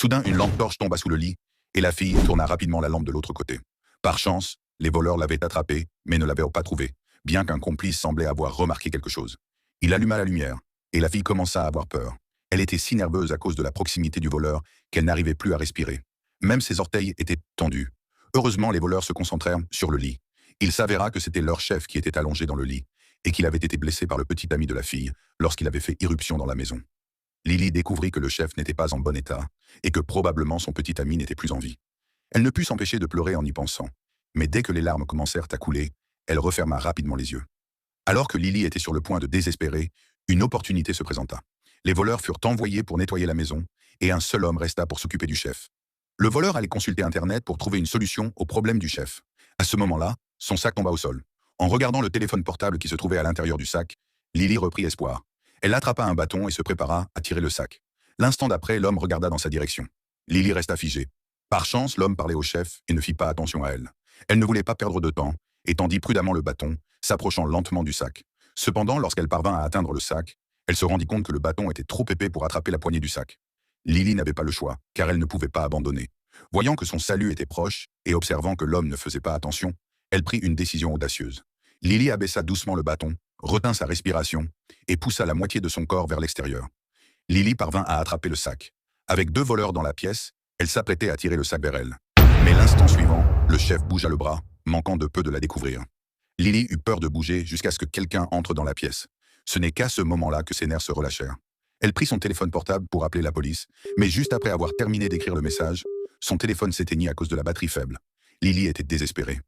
Soudain, une lampe torche tomba sous le lit, et la fille tourna rapidement la lampe de l'autre côté. Par chance, les voleurs l'avaient attrapée, mais ne l'avaient pas trouvée, bien qu'un complice semblait avoir remarqué quelque chose. Il alluma la lumière, et la fille commença à avoir peur. Elle était si nerveuse à cause de la proximité du voleur qu'elle n'arrivait plus à respirer. Même ses orteils étaient tendus. Heureusement, les voleurs se concentrèrent sur le lit. Il s'avéra que c'était leur chef qui était allongé dans le lit, et qu'il avait été blessé par le petit ami de la fille lorsqu'il avait fait irruption dans la maison. Lily découvrit que le chef n'était pas en bon état, et que probablement son petit ami n'était plus en vie. Elle ne put s'empêcher de pleurer en y pensant, mais dès que les larmes commencèrent à couler, elle referma rapidement les yeux. Alors que Lily était sur le point de désespérer, une opportunité se présenta. Les voleurs furent envoyés pour nettoyer la maison, et un seul homme resta pour s'occuper du chef. Le voleur allait consulter Internet pour trouver une solution au problème du chef. À ce moment-là, son sac tomba au sol. En regardant le téléphone portable qui se trouvait à l'intérieur du sac, Lily reprit espoir. Elle attrapa un bâton et se prépara à tirer le sac. L'instant d'après, l'homme regarda dans sa direction. Lily resta figée. Par chance, l'homme parlait au chef et ne fit pas attention à elle. Elle ne voulait pas perdre de temps, et tendit prudemment le bâton, s'approchant lentement du sac. Cependant, lorsqu'elle parvint à atteindre le sac, elle se rendit compte que le bâton était trop épais pour attraper la poignée du sac. Lily n'avait pas le choix, car elle ne pouvait pas abandonner. Voyant que son salut était proche, et observant que l'homme ne faisait pas attention, elle prit une décision audacieuse. Lily abaissa doucement le bâton, retint sa respiration, et poussa la moitié de son corps vers l'extérieur. Lily parvint à attraper le sac. Avec deux voleurs dans la pièce, elle s'apprêtait à tirer le sac vers elle. Mais l'instant suivant, le chef bougea le bras, manquant de peu de la découvrir. Lily eut peur de bouger jusqu'à ce que quelqu'un entre dans la pièce. Ce n'est qu'à ce moment-là que ses nerfs se relâchèrent. Elle prit son téléphone portable pour appeler la police, mais juste après avoir terminé d'écrire le message, son téléphone s'éteignit à cause de la batterie faible. Lily était désespérée.